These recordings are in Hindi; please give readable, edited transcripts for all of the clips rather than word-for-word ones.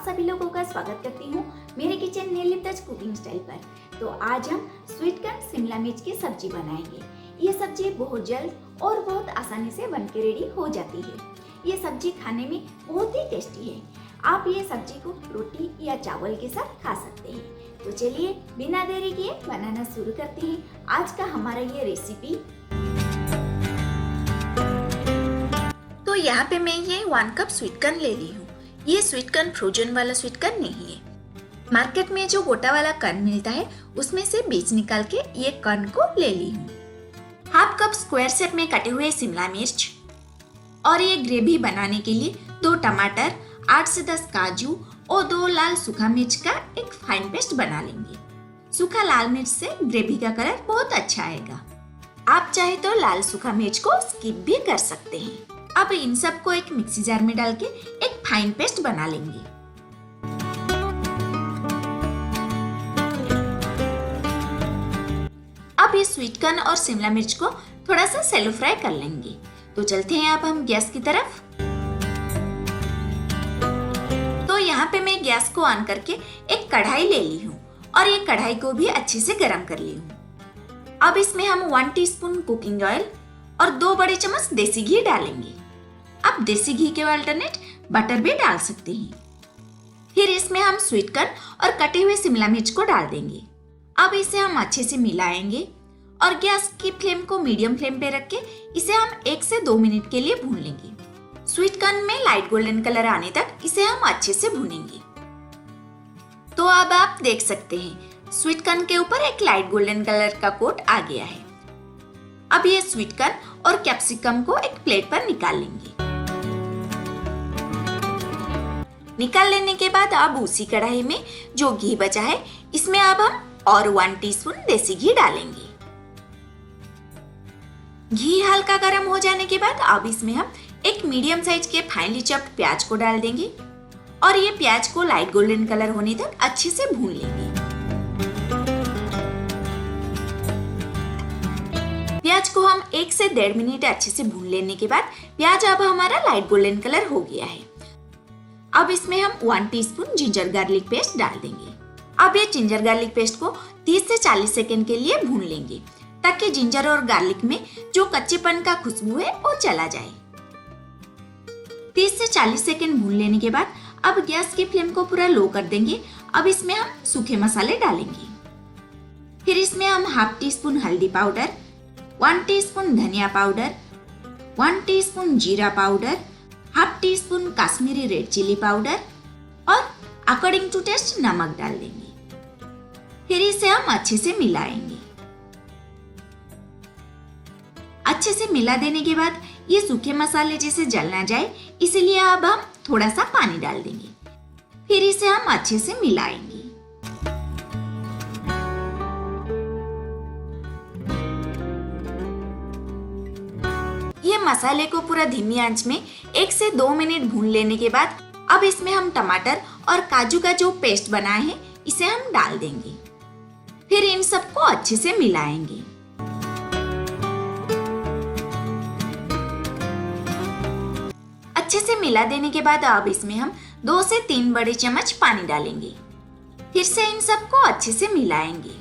सभी लोगों का स्वागत करती हूँ मेरे किचन नीलिताज कुकिंग स्टाइल पर। तो आज हम स्वीट कॉर्न शिमला मिर्च की सब्जी बनाएंगे। ये सब्जी बहुत जल्द और बहुत आसानी से बनके रेडी हो जाती है। ये सब्जी खाने में बहुत ही टेस्टी है। आप ये सब्जी को रोटी या चावल के साथ खा सकते हैं। तो चलिए बिना देरी किए बनाना शुरू करते हैं आज का हमारा ये रेसिपी। तो यहाँ पे मैं ये 1 कप स्वीट कॉर्न ले ली हूँ। ये स्वीट कॉर्न फ्रोजन वाला स्वीट कॉर्न नहीं है। मार्केट में जो गोटा वाला कॉर्न मिलता है उसमें से बीज निकाल के ये कॉर्न को ले ली हूँ। 1/2 कप स्क्वायर शेप में कटे हुए शिमला मिर्च और ये ग्रेवी बनाने के लिए 2 टमाटर, 8 से 10 काजू और 2 लाल सूखा मिर्च का एक फाइन पेस्ट बना लेंगे। सूखा लाल मिर्च से ग्रेवी का कलर बहुत अच्छा आएगा। आप चाहे तो लाल सूखा मिर्च को स्किप भी कर सकते हैं। अब इन सबको एक मिक्सी जार में डाल के एक फाइन पेस्ट बना लेंगे। अब ये स्वीट कॉर्न और शिमला मिर्च को थोड़ा सा सेलो फ्राई कर लेंगे। तो चलते हैं अब हम गैस की तरफ। तो यहाँ पे मैं गैस को ऑन करके एक कढ़ाई ले ली हूँ और ये कढ़ाई को भी अच्छे से गर्म कर ली हूँ। अब इसमें हम 1 टीस्पून कुकिंग ऑयल और 2 बड़े चम्मच देसी घी डालेंगे। आप देसी घी के अल्टरनेट बटर भी डाल सकते हैं। फिर इसमें हम स्वीट कॉर्न और कटे हुए शिमला मिर्च को डाल देंगे। अब इसे हम अच्छे से मिलाएंगे और गैस की फ्लेम को मीडियम फ्लेम पे रख के इसे हम 1 से 2 मिनट के लिए भून लेंगे। स्वीट कॉर्न में लाइट गोल्डन कलर आने तक इसे हम अच्छे से भूनेंगे। तो अब आप देख सकते हैं स्वीट कॉर्न के ऊपर एक लाइट गोल्डन कलर का कोट आ गया है। अब ये स्वीट कॉर्न और कैप्सिकम को एक प्लेट पर निकाल लेंगे। निकाल लेने के बाद अब उसी कढ़ाई में जो घी बचा है इसमें अब हम और 1 टीस्पून देसी घी डालेंगे। घी हल्का गर्म हो जाने के बाद अब इसमें हम एक मीडियम साइज के फाइनली चॉप्ड प्याज को डाल देंगे और ये प्याज को लाइट गोल्डन कलर होने तक अच्छे से भून लेंगे। प्याज को हम 1 से 1.5 मिनट अच्छे से भून लेने के बाद प्याज अब हमारा लाइट गोल्डन कलर हो गया है। अब इसमें हम 1 टीस्पून जिंजर गार्लिक पेस्ट डाल देंगे। अब ये जिंजर गार्लिक पेस्ट को 30 से 40 सेकंड के लिए भून लेंगे ताकि जिंजर और गार्लिक में जो कच्चेपन का खुशबू है वो चला जाए। 30 से 40 सेकंड भून लेने के बाद अब गैस की फ्लेम को पूरा लो कर देंगे। अब इसमें हम सूखे मसाले डालेंगे। फिर इसमें हम 1/2 टीस्पून हल्दी पाउडर, 1 टीस्पून धनिया पाउडर, 1 टीस्पून जीरा powder, 1/2 teaspoon Kashmiri red chilli powder और अकॉर्डिंग टू टेस्ट नमक डाल देंगे। फिर इसे हम अच्छे से मिलाएंगे। अच्छे से मिला देने के बाद ये सूखे मसाले जैसे जल ना जाए इसलिए अब हम थोड़ा सा पानी डाल देंगे। फिर इसे हम अच्छे से मिलाएंगे। ये मसाले को पूरा धीमी आंच में 1 से 2 मिनट भून लेने के बाद अब इसमें हम टमाटर और काजू का जो पेस्ट बनाए हैं इसे हम डाल देंगे। फिर इन सबको अच्छे से मिलाएंगे। अच्छे से मिला देने के बाद अब इसमें हम 2 से 3 बड़े चम्मच पानी डालेंगे। फिर से इन सबको अच्छे से मिलाएंगे।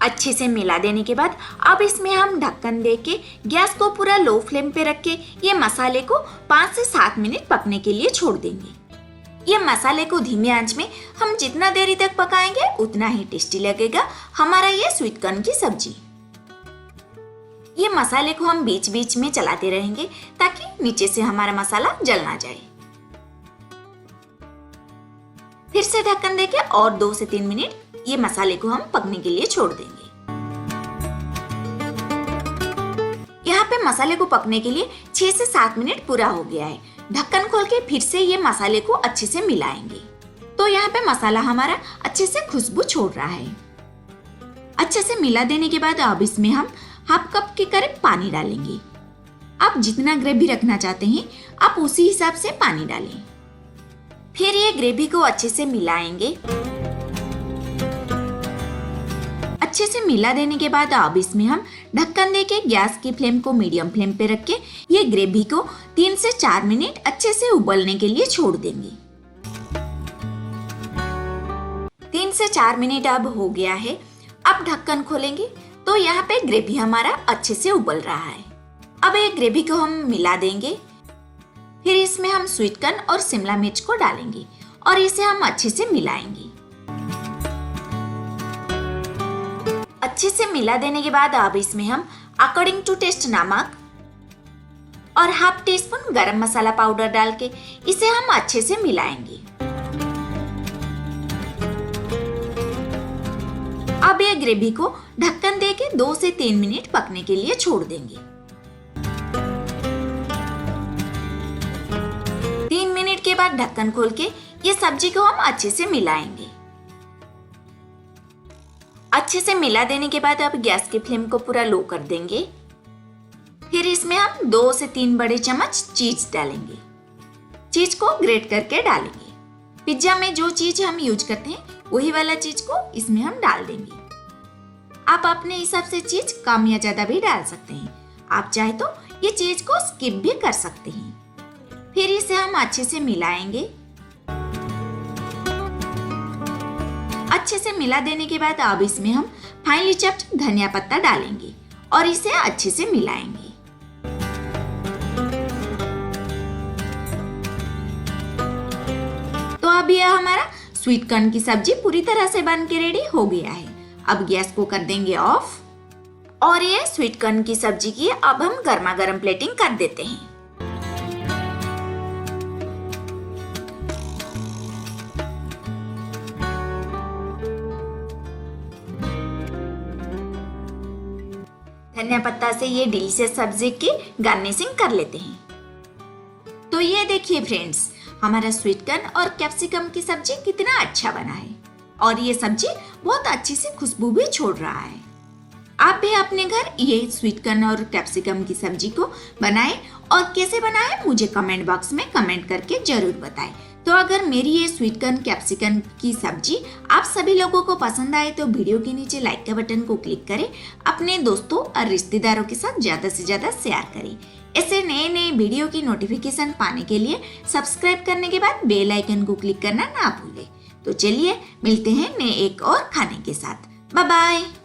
अच्छे से मिला देने के बाद अब इसमें हम ढक्कन देके गैस को पूरा लो फ्लेम पे रख के ये मसाले को 5 से 7 मिनट पकने के लिए छोड़ देंगे। ये मसाले को धीमी आंच में हम जितना देरी तक पकाएंगे उतना ही टेस्टी लगेगा हमारा ये स्वीट कॉर्न की सब्जी। ये मसाले को हम बीच बीच में चलाते रहेंगे ताकि नीचे से हमारा मसाला जल ना जाए। फिर से ढक्कन देके और 2 से 3 मिनट ये मसाले को हम पकने के लिए छोड़ देंगे। यहाँ पे मसाले को पकने के लिए 6 से 7 मिनट पूरा हो गया है। ढक्कन खोल के फिर से ये मसाले को अच्छे से मिलाएंगे। तो यहाँ पे मसाला हमारा अच्छे से खुशबू छोड़ रहा है। अच्छे से मिला देने के बाद अब इसमें हम 1/2 कप के करीब पानी डालेंगे। आप जितना ग्रेवी रखना चाहते हैं आप उसी हिसाब से पानी डालें। फिर ये ग्रेवी को अच्छे से मिलाएंगे। अच्छे से मिला देने के बाद अब इसमें हम ढक्कन देके गैस की फ्लेम को मीडियम फ्लेम पे रख के ये ग्रेवी को 3 से 4 मिनट अच्छे से उबलने के लिए छोड़ देंगे। 3 से 4 मिनट अब हो गया है। अब ढक्कन खोलेंगे तो यहाँ पे ग्रेवी हमारा अच्छे से उबल रहा है। अब ये ग्रेवी को हम मिला देंगे। फिर इसमें हम स्वीट कॉर्न और शिमला मिर्च को डालेंगे और इसे हम अच्छे से मिलाएंगे। अच्छे से मिला देने के बाद अब इसमें हम अकॉर्डिंग टू टेस्ट नमक और हाफ टी स्पून गरम मसाला पाउडर डाल के इसे हम अच्छे से मिलाएंगे। अब ये ग्रेवी को ढक्कन देके 2 से 3 मिनट पकने के लिए छोड़ देंगे। 3 मिनट के बाद ढक्कन खोल के ये सब्जी को हम अच्छे से मिलाएंगे। अच्छे से मिला देने के बाद अब गैस की फ्लेम को पूरा लो कर देंगे। फिर इसमें हम 2 से 3 बड़े चम्मच चीज डालेंगे। चीज को ग्रेट करके डालेंगे। पिज्जा में जो चीज हम यूज करते हैं वही वाला चीज को इसमें हम डाल देंगे। आप अपने हिसाब से चीज कम या ज्यादा भी डाल सकते हैं। आप चाहे तो ये चीज को स्किप भी कर सकते हैं। फिर इसे हम अच्छे से मिलाएंगे। अच्छे से मिला देने के बाद अब इसमें हम फाइनली चॉप्ड धनिया पत्ता डालेंगे और इसे अच्छे से मिलाएंगे। तो अब यह हमारा स्वीट कॉर्न की सब्जी पूरी तरह से बन के रेडी हो गया है। अब गैस को कर देंगे ऑफ और ये स्वीट कॉर्न की सब्जी की अब हम गर्मा गर्म प्लेटिंग कर देते हैं। धनिया पत्ता से ये डिलीशियस सब्जी की गार्निशिंग कर लेते हैं। तो ये देखिए फ्रेंड्स, हमारा स्वीट कॉर्न और कैप्सिकम की सब्जी कितना अच्छा बना है और ये सब्जी बहुत अच्छी सी खुशबू भी छोड़ रहा है। आप भी अपने घर ये स्वीट कॉर्न और कैप्सिकम की सब्जी को बनाएं और कैसे बनाएं मुझे कमेंट बॉक्स में कमेंट करके जरूर बताएं। तो अगर मेरी ये स्वीट कॉर्न कैप्सिकम की सब्जी आप सभी लोगों को पसंद आए तो वीडियो के नीचे लाइक के बटन को क्लिक करें, अपने दोस्तों और रिश्तेदारों के साथ ज्यादा से ज्यादा शेयर करें। ऐसे नए नए वीडियो की नोटिफिकेशन पाने के लिए सब्सक्राइब करने के बाद बेल आइकन को क्लिक करना ना भूलें। तो चलिए मिलते हैं नए एक और खाने के साथ। Bye bye.